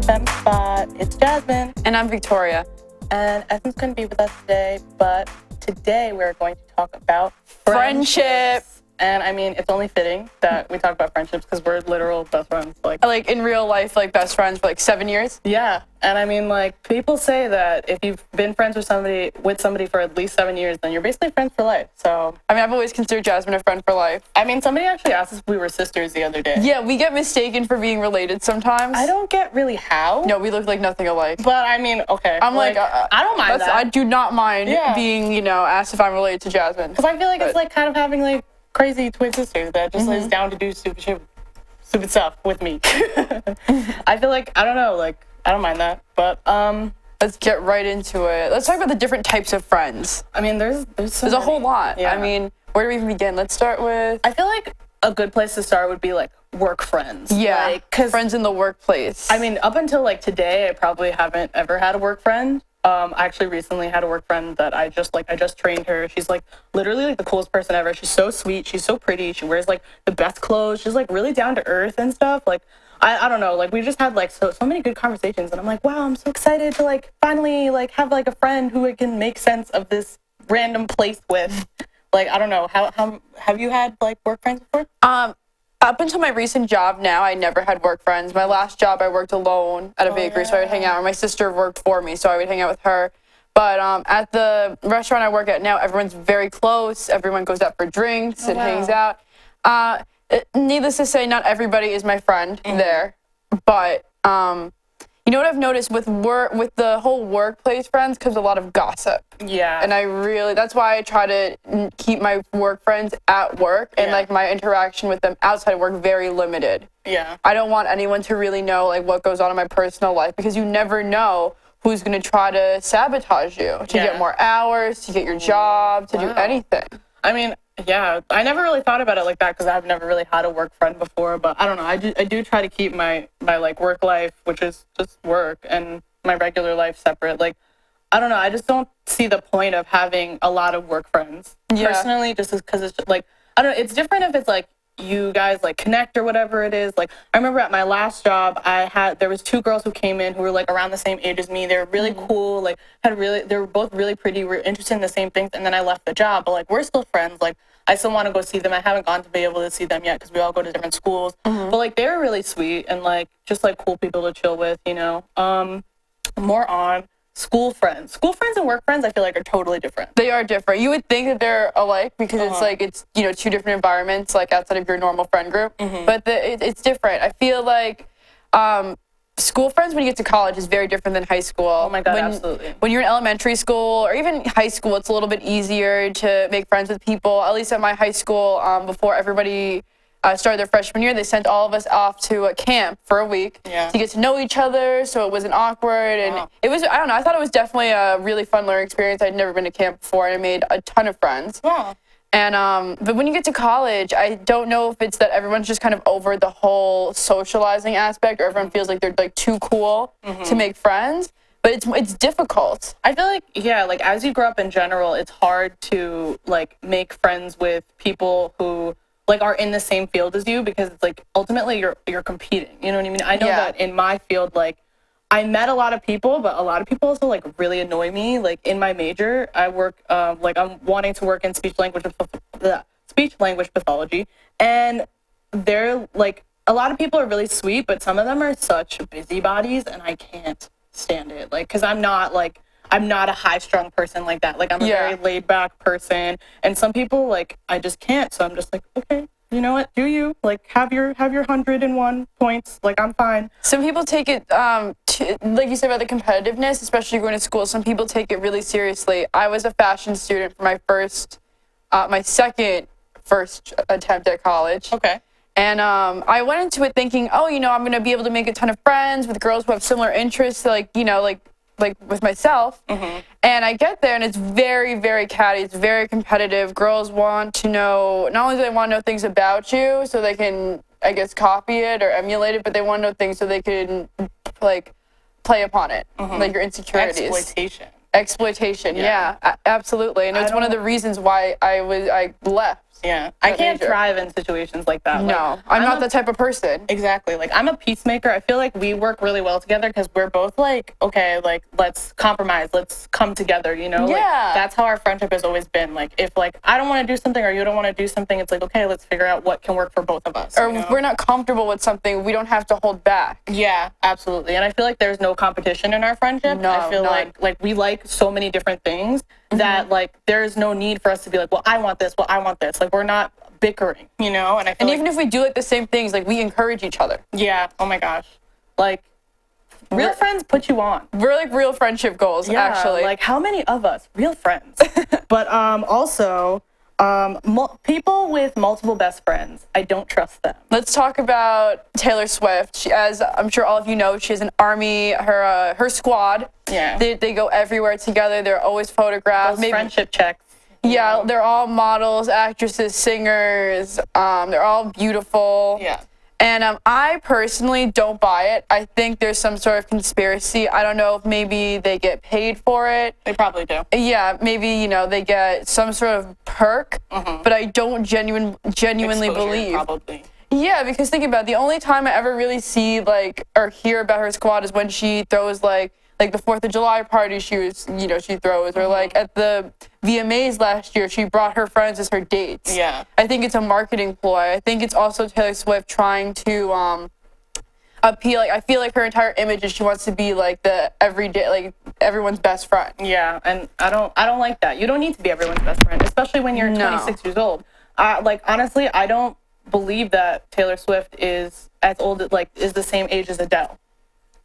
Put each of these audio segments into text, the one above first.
to Femme Spot. It's Jasmine. And I'm Victoria. And Essence couldn't be with us today, but today we're going to talk about Friendship. And I mean, it's only fitting that we talk about friendships because we're literal best friends. Like in real life, like best friends for like 7 years. Yeah. And I mean, like, people say that if you've been friends with somebody for at least 7 years, then you're basically friends for life. So, I mean, I've always considered Jasmine a friend for life. I mean, somebody actually asked us if we were sisters the other day. Yeah, we get mistaken for being related sometimes. I don't get really how. No, we look like nothing alike. But I mean, okay. I'm like I don't mind that. I do not mind being, asked if I'm related to Jasmine. Because I feel like it's like kind of having like crazy twin sisters that just is down to do stupid stuff with me. I feel like, I don't know, like, I don't mind that, but let's get right into it. Let's talk about the different types of friends. I mean, there's a whole lot. Yeah. I mean, where do we even begin? Let's start with, I feel like a good place to start would be like work friends. Yeah, like, 'cause, friends in the workplace. I mean, up until like today, I probably haven't ever had a work friend. I actually recently had a work friend that I just trained her. She's like literally like the coolest person ever. She's so sweet. She's so pretty. She wears like the best clothes. She's like really down to earth and stuff. Like, I don't know. Like, we just had like so many good conversations, and I'm like, wow, I'm so excited to like finally like have like a friend who I can make sense of this random place with. Like, I don't know. How have you had like work friends before? Up until my recent job now, I never had work friends. My last job, I worked alone at a bakery, so I would hang out. Or my sister worked for me, so I would hang out with her. But at the restaurant I work at now, everyone's very close. Everyone goes out for drinks and hangs out. Needless to say, not everybody is my friend there. But you know what I've noticed with the whole workplace friends comes a lot of gossip. Yeah. And that's why I try to keep my work friends at work and like my interaction with them outside of work very limited. Yeah. I don't want anyone to really know like what goes on in my personal life because you never know who's going to try to sabotage you to get more hours, to get your job, to do anything. I mean, yeah, I never really thought about it like that because I've never really had a work friend before. But I don't know. I do try to keep my like work life, which is just work, and my regular life separate. Like, I don't know. I just don't see the point of having a lot of work friends personally, just because it's just, like, I don't know. It's different if it's like you guys like connect or whatever it is. Like, I remember at my last job, there was two girls who came in who were like around the same age as me. They were really cool. Like, they were both really pretty. We were interested in the same things. And then I left the job, but like we're still friends. Like, I still want to go see them. I haven't gone to be able to see them yet because we all go to different schools. But like they were really sweet and like just like cool people to chill with. More on school friends. School friends and work friends, I feel like, are totally different. They are different. You would think that they're alike because it's two different environments like outside of your normal friend group. But it's different. I feel like school friends when you get to college is very different than high school. Oh my God, absolutely. When you're in elementary school or even high school, it's a little bit easier to make friends with people. At least at my high school, before everybody started their freshman year, they sent all of us off to a camp for a week to get to know each other, so it wasn't awkward. And it was, I don't know, I thought it was definitely a really fun learning experience. I'd never been to camp before, and I made a ton of friends. Wow. And but when you get to college, I don't know if it's that everyone's just kind of over the whole socializing aspect, or everyone feels like they're like too cool to make friends. But it's difficult. I feel like like as you grow up in general, it's hard to like make friends with people who like are in the same field as you because it's like ultimately you're competing. You know what I mean? I know that in my field, like I met a lot of people, but a lot of people also like really annoy me. Like in my major, I work like I'm wanting to work in speech language pathology, and they're like a lot of people are really sweet, but some of them are such busybodies, and I can't stand it. Like, because I'm not a high-strung person like that. Like, I'm a very laid-back person, and some people like I just can't. So I'm just like, okay, you know what? Do you like have your 101 points? Like, I'm fine. Some people take it like you said about the competitiveness, especially going to school. Some people take it really seriously. I was a fashion student for my second attempt at college. Okay. And I went into it thinking, I'm going to be able to make a ton of friends with girls who have similar interests, like with myself. And I get there and it's very, very catty. It's very competitive. Girls want to know, not only do they want to know things about you so they can, I guess, copy it or emulate it, but they want to know things so they can like play upon it, like your insecurities. Exploitation, absolutely. And it's one of the reasons why I left. Yeah. I can't nature. thrive in situations like that. No, Like, I'm not that type of person. Exactly. Like, I'm a peacemaker. I feel like we work really well together because we're both like, okay, like, let's compromise. Let's come together, you know? Yeah. Like, that's how our friendship has always been. Like, if, like, I don't want to do something or you don't want to do something, it's like, okay, let's figure out what can work for both of us. Or you know? if we're not comfortable with something, we don't have to hold back. Yeah, absolutely. And I feel like there's no competition in our friendship. No, I feel none. like we like so many different things that, like, there's no need for us to be like, well, I want this, well, I want this. Like, we're not bickering, you know? And I feel And like, even if we do like the same things, like we encourage each other. yeah, oh my gosh. Like, real friends put you on. We're like real friendship goals, Yeah, actually. like, how many of us? Real friends. But also, people with multiple best friends, I don't trust them. Let's talk about Taylor Swift. She, as I'm sure all of you know, she has an army, her squad. Yeah. They go everywhere together. They're always photographed. Those friendship checks. Yeah, they're all models, actresses, singers. They're all beautiful. Yeah. And I personally don't buy it. I think there's some sort of conspiracy. I don't know if maybe they get paid for it. They probably do. Yeah, maybe, you know, they get some sort of perk, but I don't genuinely Exposure, believe. Probably. Yeah, because think about it, the only time I ever really see like or hear about her squad is when she throws like the 4th of July party she throws, or like at the VMAs last year, she brought her friends as her dates. Yeah. I think it's a marketing ploy. I think it's also Taylor Swift trying to appeal. Like, I feel like her entire image is she wants to be like the everyday, like everyone's best friend. Yeah, and I don't like that. You don't need to be everyone's best friend, especially when you're No. 26 years old. Like, honestly, I don't believe that Taylor Swift is as old, like, is the same age as Adele.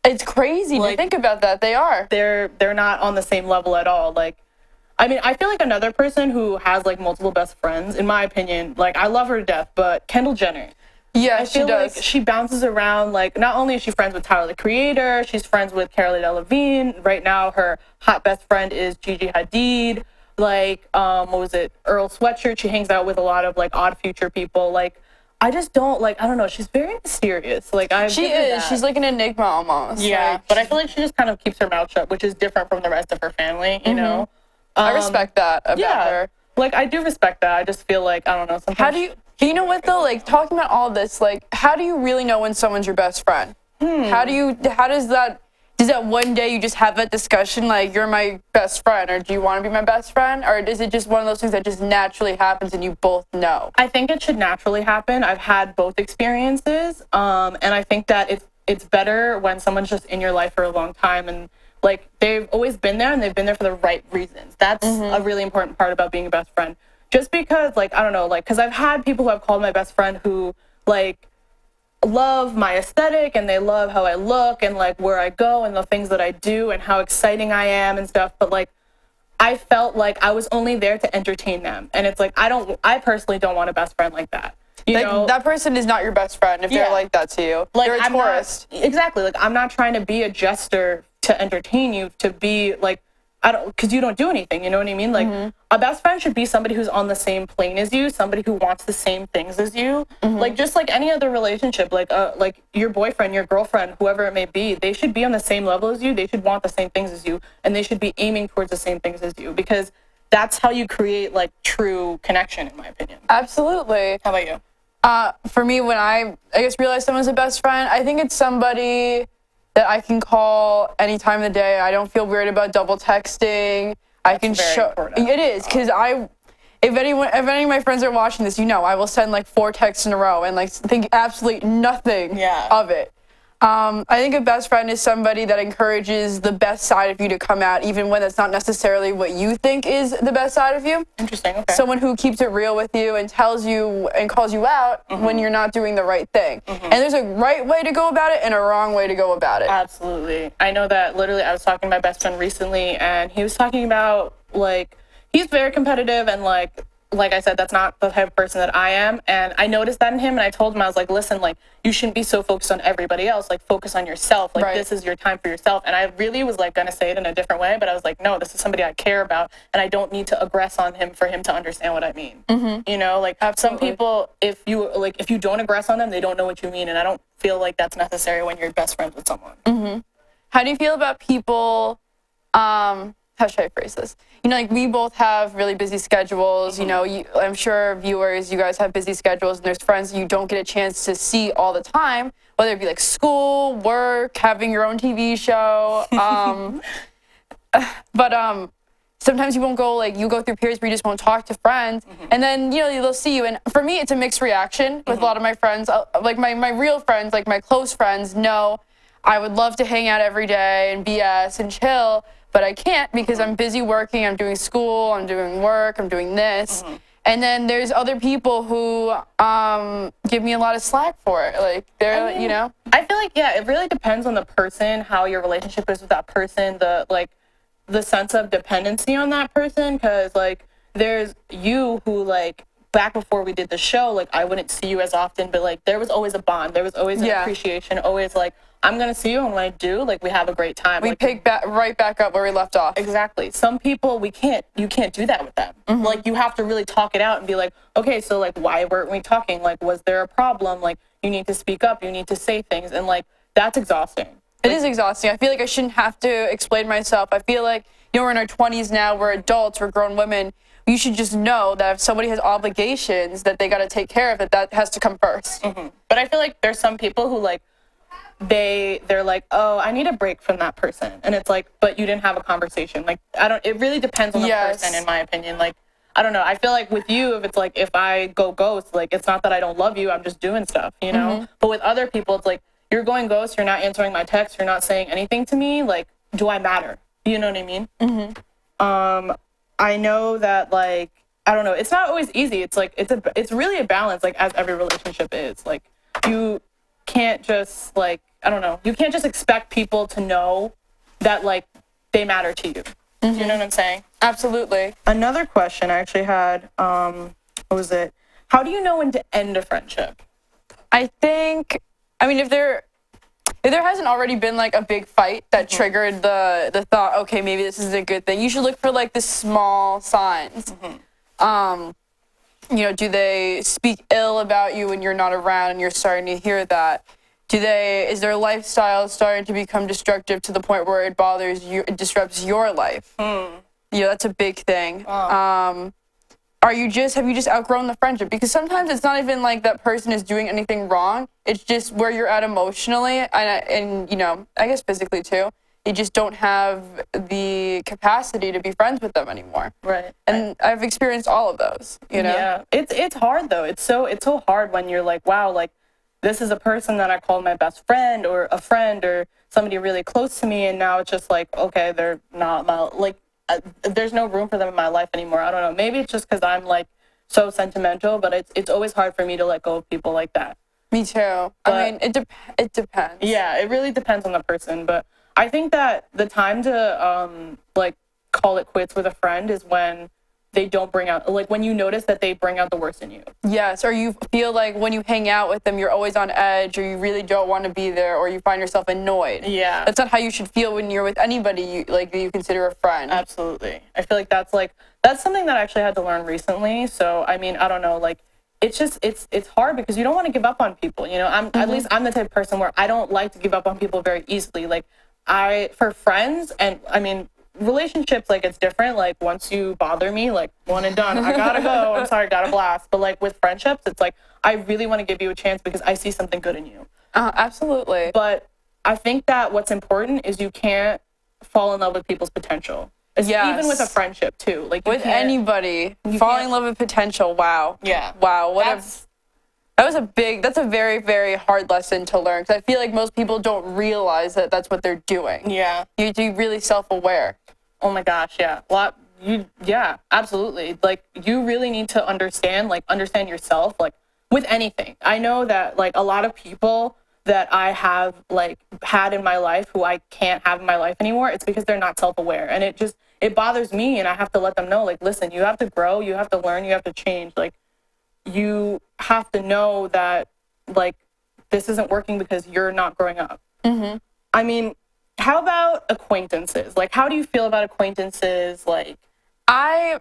It's crazy to think about that. They are. They're not on the same level at all. Like, I mean, I feel like another person who has like multiple best friends, in my opinion, like, I love her to death, but Kendall Jenner. Yeah, I she feel does. like she bounces around. Like, not only is she friends with Tyler the Creator, she's friends with Cara Delevingne. Right now, her hot best friend is Gigi Hadid. Like, what was it? Earl Sweatshirt. She hangs out with a lot of like Odd Future people. Like, I just don't like. I don't know. She's very mysterious. Like, She is. She's like an enigma almost. yeah, Like, but I feel like she just kind of keeps her mouth shut, which is different from the rest of her family. You know. I respect that about her. Like, I do respect that. I just feel like, I don't know. Sometimes How do you know what though? Like, talking about all this, like, how do you really know when someone's your best friend? How does that one day you just have that discussion, like, you're my best friend, or do you want to be my best friend? Or is it just one of those things that just naturally happens and you both know? I think it should naturally happen. I've had both experiences. And I think that it's better when someone's just in your life for a long time and like they've always been there and they've been there for the right reasons. That's a really important part about being a best friend. Just because, like, I don't know, like, because I've had people who I've called my best friend who, like, love my aesthetic and they love how I look and, like, where I go and the things that I do and how exciting I am and stuff. But, like, I felt like I was only there to entertain them. And it's like, I personally don't want a best friend like that. You know? That person is not your best friend if they're like that to you. Like, they're a tourist. Exactly. Like, I'm not trying to be a jester to entertain you, to be, like, because you don't do anything, you know what I mean? Like, a best friend should be somebody who's on the same plane as you, somebody who wants the same things as you. Like, just like any other relationship, like your boyfriend, your girlfriend, whoever it may be, they should be on the same level as you. They should want the same things as you, and they should be aiming towards the same things as you, because that's how you create, like, true connection, in my opinion. Absolutely. How about you? For me, when I guess realize someone's a best friend, I think it's somebody that I can call any time of the day. I don't feel weird about double texting. I can show it is because if any of my friends are watching this, you know, I will send like 4 texts in a row and like think absolutely nothing of it. I think a best friend is somebody that encourages the best side of you to come out, even when it's not necessarily what you think is the best side of you. Interesting. Okay. Someone who keeps it real with you and tells you and calls you out when you're not doing the right thing. And there's a right way to go about it and a wrong way to go about it. Absolutely. I know that literally I was talking to my best friend recently and he was talking about, like, he's very competitive and like I said, that's not the type of person that I am. And I noticed that in him and I told him, I was like, listen, like, you shouldn't be so focused on everybody else. Like, focus on yourself. Like, this is your time for yourself. And I really was like going to say it in a different way, but I was like, no, this is somebody I care about and I don't need to aggress on him for him to understand what I mean. You know, like, some people, if you don't aggress on them, they don't know what you mean. And I don't feel like that's necessary when you're best friends with someone. How do you feel about people how should I phrase this? You know, like we both have really busy schedules. You know, I'm sure viewers, you guys have busy schedules, and there's friends you don't get a chance to see all the time, whether it be like school, work, having your own TV show. But sometimes you won't go, like, you go through periods where you just won't talk to friends, and then, you know, they'll see you. And for me, it's a mixed reaction with a lot of my friends. Like, my real friends, like my close friends, know I would love to hang out every day and BS and chill, but I can't because I'm busy working, I'm doing school, I'm doing work, I'm doing this. And then there's other people who give me a lot of slack for it. Like, they're, you know? I feel like, yeah, it really depends on the person, how your relationship is with that person, the sense of dependency on that person, because, like, there's you who, like, back before we did the show, like, I wouldn't see you as often, but, like, there was always a bond. There was always an appreciation, always, like, I'm going to see you, and when I do, like, we have a great time. We like, pick right back up where we left off. Exactly. Some people, you can't do that with them. Like, you have to really talk it out and be like, okay, so, like, why weren't we talking? Like, was there a problem? Like, you need to speak up. You need to say things. And, like, that's exhausting. It is exhausting. I feel like I shouldn't have to explain myself. I feel like, you know, we're in our 20s now, we're adults, we're grown women. You should just know that if somebody has obligations that they got to take care of, that has to come first. But I feel like there's some people who, like, they're like, oh, I need a break from that person. And it's like, but you didn't have a conversation. Like, it really depends on the person, in my opinion. Like, I don't know. I feel like with you, if it's like, if I go ghost, like, it's not that I don't love you, I'm just doing stuff, you know? But with other people, it's like, you're going ghost, you're not answering my text, you're not saying anything to me, like, do I matter? You know what I mean? I know that, like, I don't know, it's not always easy. It's like, it's really a balance, like, as every relationship is. Like, you can't just, like, I don't know, you can't just expect people to know that, like, they matter to you. You know what I'm saying? Absolutely. Another question I actually had, what was it? How do you know when to end a friendship? I think, I mean, if there hasn't already been, like, a big fight that triggered the thought, okay, maybe this is a good thing, you should look for, like, the small signs. You know, do they speak ill about you when you're not around and you're starting to hear that? Is their lifestyle starting to become destructive to the point where it bothers you, it disrupts your life? You know, that's a big thing. Have you just outgrown the friendship? Because sometimes it's not even like that person is doing anything wrong. It's just where you're at emotionally and you know, I guess physically too. You just don't have the capacity to be friends with them anymore. Right. And I've experienced all of those, you know? Yeah. It's hard though. It's so hard when you're like, wow, like, this is a person that I call my best friend or a friend or somebody really close to me, and now it's just like, okay, they're not my, like, there's no room for them in my life anymore. I don't know. Maybe it's just because I'm, like, so sentimental, but it's always hard for me to let go of people like that. Me too. But, I mean, it depends. Yeah, it really depends on the person, but I think that the time to, like, call it quits with a friend is when they don't bring out, like, when you notice that they bring out the worst in you. Yes, or you feel like when you hang out with them, you're always on edge, or you really don't want to be there, or you find yourself annoyed. Yeah. That's not how you should feel when you're with anybody you consider a friend. Absolutely. I feel like that's something that I actually had to learn recently. So, I mean, I don't know, like, it's just, it's hard because you don't want to give up on people, you know? At least I'm the type of person where I don't like to give up on people very easily. Like, for friends, and, I mean, relationships, like, it's different. Like, once you bother me, like, one and done, I gotta go, I'm sorry, gotta blast. But, like, with friendships, it's like, I really want to give you a chance because I see something good in you. Absolutely. But I think that what's important is you can't fall in love with people's potential. Yes. Even with a friendship too. Like, with anybody, falling in love with potential. Wow. Yeah. Wow. That's a very, very hard lesson to learn, because I feel like most people don't realize that that's what they're doing. Yeah. You have to be really self-aware. Oh my gosh, yeah. Yeah, absolutely. Like, you really need to understand yourself, like, with anything. I know that, like, a lot of people that I have, like, had in my life who I can't have in my life anymore, it's because they're not self-aware. And it bothers me, and I have to let them know, like, listen, you have to grow, you have to learn, you have to change. Like, you have to know that, like, this isn't working because you're not growing up. I mean, how about acquaintances? Like, how do you feel about acquaintances? Like, I'm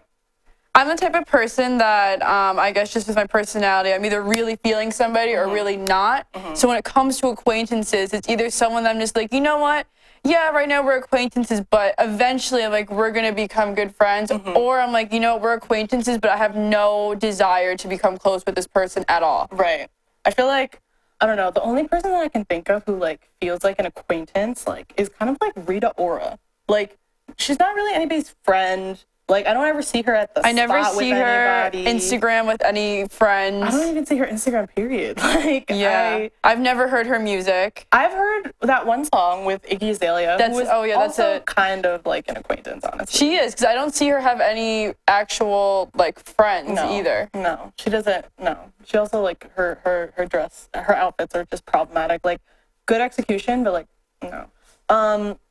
the type of person that, I guess just with my personality, I'm either really feeling somebody or really not. So when it comes to acquaintances, it's either someone that I'm just like, you know what? yeah, right now we're acquaintances, but eventually I'm like, we're going to become good friends. Or I'm like, you know, we're acquaintances, but I have no desire to become close with this person at all. Right. I feel like, I don't know, the only person that I can think of who, like, feels like an acquaintance, like, is kind of like Rita Ora. Like, she's not really anybody's friend. Like, I don't ever see her at the I never spot see with her anybody. Instagram with any friends. I don't even see her Instagram, period. Like, Yeah. I've never heard her music. I've heard that one song with Iggy Azalea. That's- who is oh, yeah, that's also it. kind of like an acquaintance, honestly. She is, because I don't see her have any actual, like, friends either. No, she doesn't. No. She also, like, her dress, her outfits are just problematic. Like, good execution, but, like, no.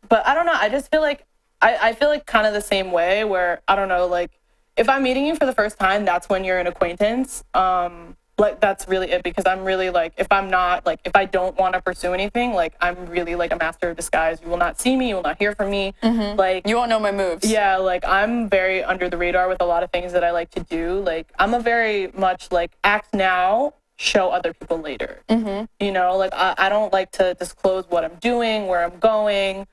But I don't know. I just feel like, I feel like kind of the same way where, I don't know, like, if I'm meeting you for the first time, that's when you're an acquaintance. Like, that's really it, because I'm really, like, if I'm not, like, if I don't want to pursue anything, like, I'm really, like, a master of disguise. You will not see me. You will not hear from me. Like, You won't know my moves. yeah, like, I'm very under the radar with a lot of things that I like to do. Like, I'm a very much, like, act now, show other people later. You know, like, I don't like to disclose what I'm doing, where I'm going.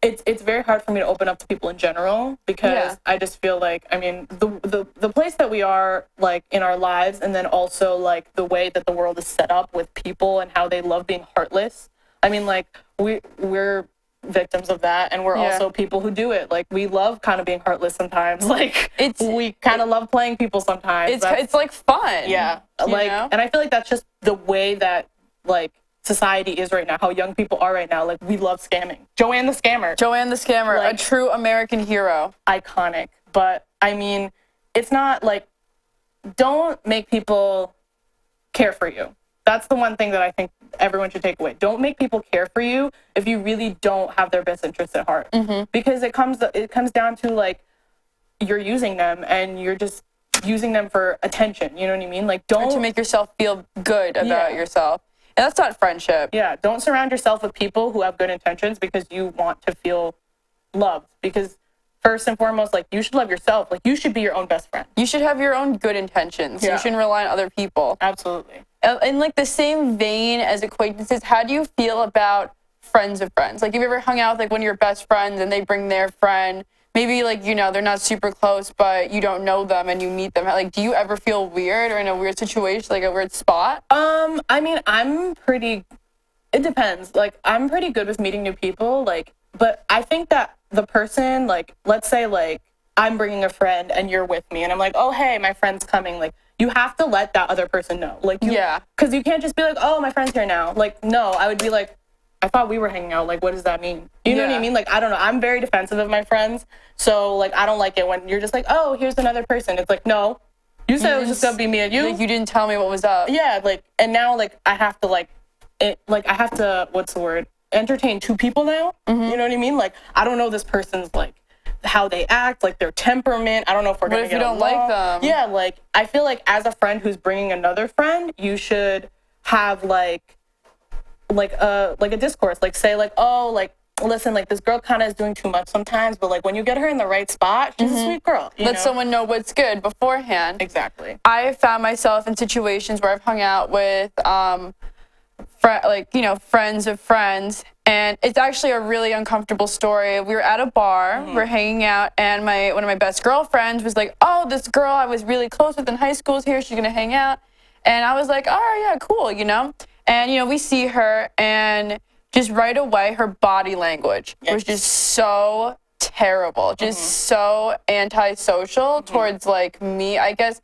It's very hard for me to open up to people in general, because I just feel like, I mean, the place that we are, like, in our lives, and then also, like, the way that the world is set up with people and how they love being heartless. I mean, like, we're victims of that, and we're also people who do it. Like, we love kind of being heartless sometimes. Like, we kind of love playing people sometimes. It's like fun. Yeah. You Like, know? and I feel like that's just the way that, like, society is right now, how young people are right now. Like, we love scamming. Joanne the Scammer. Joanne the Scammer, Like, a true American hero. Iconic. But, I mean, it's not, like, don't make people care for you. That's the one thing that I think everyone should take away. Don't make people care for you if you really don't have their best interests at heart. Because it comes down to, like, you're using them, and you're just using them for attention. You know what I mean? Like, don't... To make yourself feel good about yourself. And that's not friendship. Yeah, don't surround yourself with people who have good intentions because you want to feel loved. Because first and foremost, like, you should love yourself. Like, you should be your own best friend. You should have your own good intentions. Yeah. You shouldn't rely on other people. Absolutely. In, like, the same vein as acquaintances, how do you feel about friends of friends? Like, have you ever hung out with, like, one of your best friends and they bring their friend? Maybe, like, you know, they're not super close, but you don't know them and you meet them. Like, do you ever feel weird or in a weird situation, like a weird spot? I mean, it depends. Like, I'm pretty good with meeting new people, like, but I think that the person, like, let's say, like, I'm bringing a friend and you're with me, and I'm like, oh, hey, my friend's coming. Like, you have to let that other person know. Like, because you can't just be like, oh, my friend's here now. Like, no, I would be like, I thought we were hanging out. Like, what does that mean? You know what I mean? Like, I don't know. I'm very defensive of my friends. So, like, I don't like it when you're just like, oh, here's another person. It's like, no. You said it was just going to be me and you. Like, you didn't tell me what was up. Yeah, like, and now, like, I have to, what's the word? Entertain two people now. You know what I mean? Like, I don't know this person's, like, how they act, like, their temperament. I don't know if we're going to get along. What if you don't like them? Yeah, like, I feel like as a friend who's bringing another friend, you should have, like a discourse, like, say, like, oh, like, listen, like, this girl kind of is doing too much sometimes, but, like, when you get her in the right spot, she's a sweet girl. Let someone know what's good beforehand. Exactly. I have found myself in situations where I've hung out with, friends of friends, and it's actually a really uncomfortable story. We were at a bar, we're hanging out, and one of my best girlfriends was like, oh, this girl I was really close with in high school is here, she's gonna hang out. And I was like, all right, yeah, cool, you know? And, you know, we see her, and just right away, her body language was just so terrible, just so antisocial towards, like, me. I guess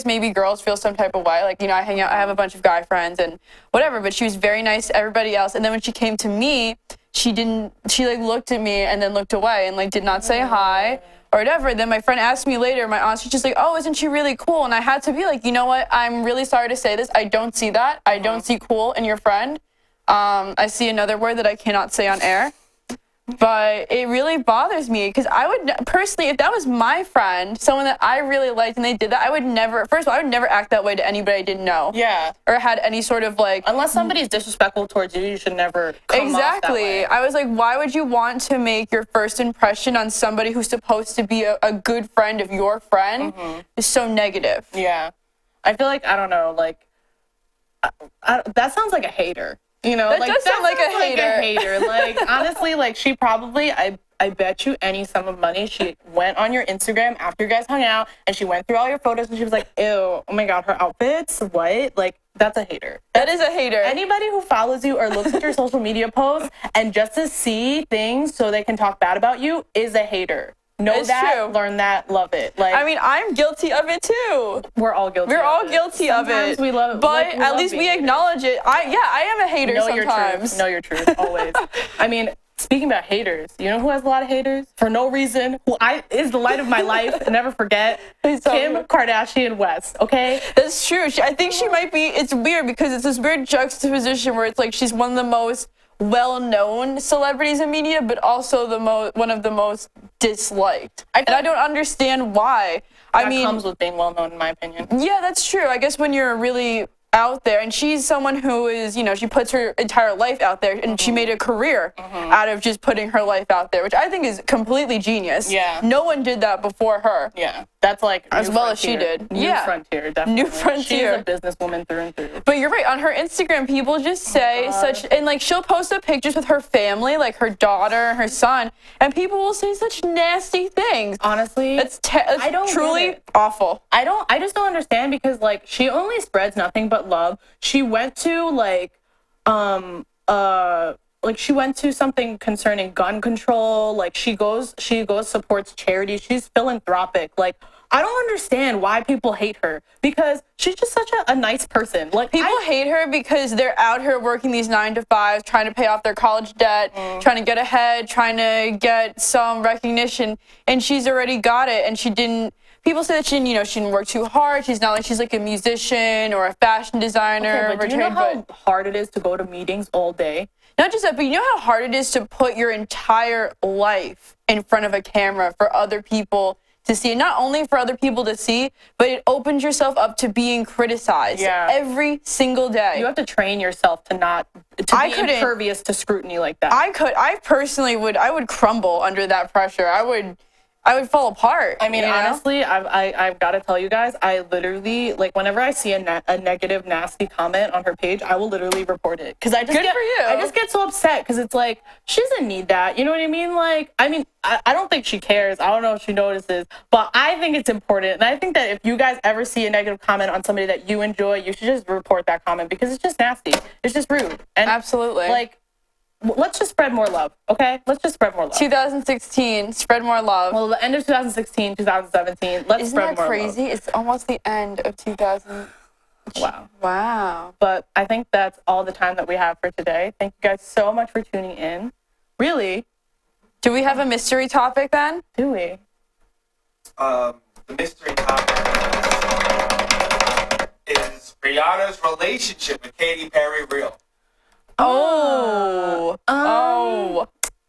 maybe girls feel some type of way. Like, you know, I hang out, I have a bunch of guy friends and whatever, but she was very nice to everybody else. And then when she came to me, she like, looked at me and then looked away and, like, did not say hi or whatever. Then my friend asked me later, my aunt, she's just like, oh, isn't she really cool? And I had to be like, you know what? I'm really sorry to say this. I don't see that. I don't see cool in your friend. I see another word that I cannot say on air. But it really bothers me because I would personally, if that was my friend, someone that I really liked and they did that, I would never, first of all, I would never act that way to anybody I didn't know. Yeah. Or had any sort of, like... Unless somebody's disrespectful towards you, you should never come off that way. I was like, why would you want to make your first impression on somebody who's supposed to be a good friend of your friend is so negative? Yeah. I feel like, I don't know, like, that sounds like a hater. You know, That like does sound like a sounds hater. Like honestly, like she probably, I bet you any sum of money she went on your Instagram after you guys hung out and she went through all your photos and she was like, ew, oh my god, her outfits, what? Like that's a hater. That is a hater. Anybody who follows you or looks at your social media posts and just to see things so they can talk bad about you is a hater. Know It's that, true. learn that, love it. Like I mean, I'm guilty of it too. we're all guilty. We're of all it. guilty of Sometimes it. we love it, but like, we at love least we being haters. acknowledge it. I am a hater Know sometimes. your truth. Know your truth always. I mean, speaking about haters, you know who has a lot of haters for no reason? Who is the light of my life? Never forget. Please tell Kim me. Kardashian West. Okay. That's true. I think she might be. It's weird because it's this weird juxtaposition where it's like she's one of the most well-known celebrities in media, but also one of the most disliked. And I don't understand why. That comes with being well known, in my opinion. Yeah, that's true. I guess when you're really out there, and she's someone who is, she puts her entire life out there, and she made a career out of just putting her life out there, which I think is completely genius. Yeah. No one did that before her. Yeah, that's like As new well as she frontier. did. New Yeah. frontier, definitely. New frontier. She's a businesswoman through and through. But you're right. On her Instagram, people just say such, and like she'll post up pictures with her family, like her daughter and her son, and people will say such nasty things. Honestly, It's I don't truly get it. awful. I just don't understand because like she only spreads nothing but love. She went to she went to something concerning gun control. Like she goes supports charities. She's philanthropic. Like I don't understand why people hate her because she's just such a nice person. Like People hate her because they're out here working these 9-to-5s, trying to pay off their college debt, trying to get ahead, trying to get some recognition, and she's already got it. And she didn't. People say that she didn't work too hard. She's not like she's like a musician or a fashion designer. Okay, but do you know how hard it is to go to meetings all day? Not just that, but you know how hard it is to put your entire life in front of a camera for other people to see. And not only for other people to see, but it opens yourself up to being criticized every single day. You have to train yourself to be impervious to scrutiny like that. I personally would crumble under that pressure. I would fall apart. I mean, honestly, I've got to tell you guys, I literally, like, whenever I see a negative, nasty comment on her page, I will literally report it. Because I just get so upset because it's like, she doesn't need that. You know what I mean? Like, I mean, I don't think she cares. I don't know if she notices. But I think it's important. And I think that if you guys ever see a negative comment on somebody that you enjoy, you should just report that comment because it's just nasty. It's just rude. And absolutely. Like, let's just spread more love, okay? Let's just spread more love. 2016, spread more love. Well, the end of 2016, 2017, let's spread more love. Isn't that crazy? It's almost the end of 2000. Wow. Wow. But I think that's all the time that we have for today. Thank you guys so much for tuning in. Really? Do we have a mystery topic then? Do we? The mystery topic is Rihanna's relationship with Katy Perry real? Oh,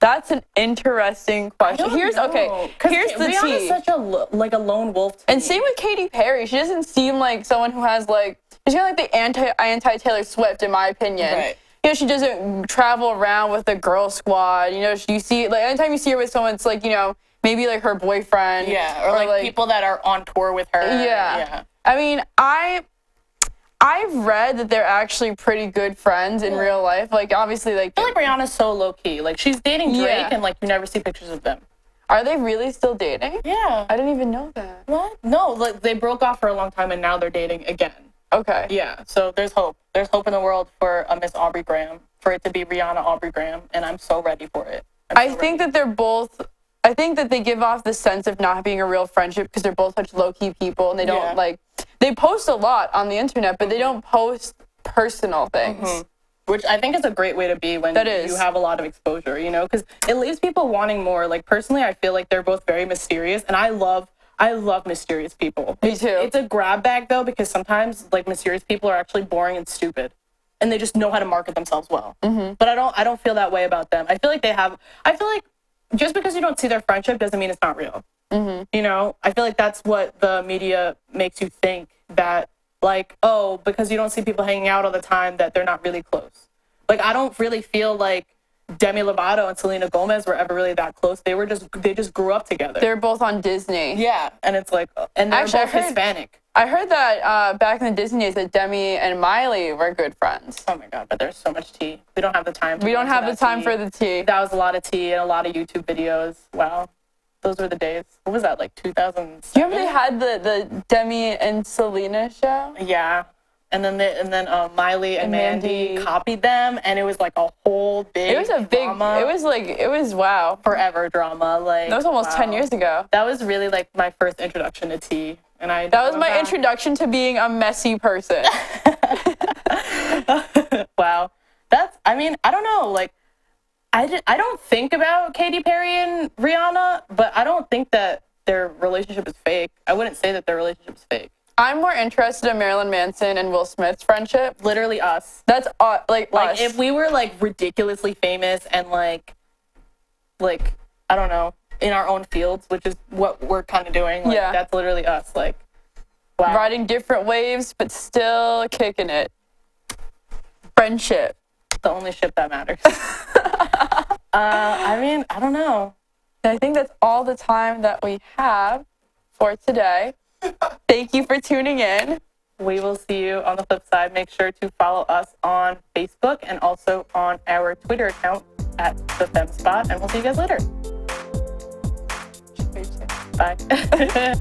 that's an interesting question. Here's the Rihanna's tea. such a lone wolf. And same with Katy Perry. She doesn't seem like someone who has like, she's kind of like the anti Taylor Swift in my opinion. Right. She doesn't travel around with the girl squad. You see, like anytime you see her with someone, it's like maybe like her boyfriend. Yeah, or like people that are on tour with her. Yeah. I mean, I've read that they're actually pretty good friends in real life. Like, obviously, like... I feel like Rihanna's so low-key. Like, she's dating Drake, and, like, you never see pictures of them. Are they really still dating? Yeah. I didn't even know that. What? No, like, they broke off for a long time, and now they're dating again. Okay. Yeah, so there's hope. There's hope in the world for a Miss Aubrey Graham, for it to be Rihanna Aubrey Graham, and I'm so ready for it. I think that they're both... I think that they give off the sense of not being a real friendship because they're both such low-key people, and they don't, like... They post a lot on the internet, but they don't post personal things. Which I think is a great way to be when you have a lot of exposure, because it leaves people wanting more. Like, personally, I feel like they're both very mysterious, and I love mysterious people. Me too. It's a grab bag, though, because sometimes, like, mysterious people are actually boring and stupid, and they just know how to market themselves well. But I don't feel that way about them. I feel like just because you don't see their friendship doesn't mean it's not real. I feel like that's what the media makes you think, that like, oh, because you don't see people hanging out all the time, that they're not really close. Like, I don't really feel like Demi Lovato and Selena Gomez were ever really that close. They just grew up together. They're both on Disney. Yeah, and it's like, and they're both Hispanic. I heard that back in the Disney days that Demi and Miley were good friends. Oh my god, but there's so much tea. We don't have the time. We don't have the time for the tea. That was a lot of tea and a lot of YouTube videos. Wow. Those were the days. What was that, like 2007? Do you remember they had the Demi and Selena show? Yeah. And then Miley and Mandy copied them, and it was like a whole big It was a big drama. It was wow. Forever drama. Like That was almost 10 years ago. That was really like my first introduction to tea. And That was my introduction to being a messy person. Wow. I mean, I don't know. Like, I don't think about Katy Perry and Rihanna, but I don't think that their relationship is fake. I wouldn't say that their relationship is fake. I'm more interested in Marilyn Manson and Will Smith's friendship. Literally us. That's like us. If we were like ridiculously famous and like I don't know, in our own fields, which is what we're kind of doing. Like, Yeah. That's literally us. Like, wow. Riding different waves, but still kicking it. Friendship. The only ship that matters. I mean, I don't know. And I think that's all the time that we have for today. Thank you for tuning in. We will see you on the flip side. Make sure to follow us on Facebook and also on our Twitter account at the Femme Spot. And we'll see you guys later. Bye.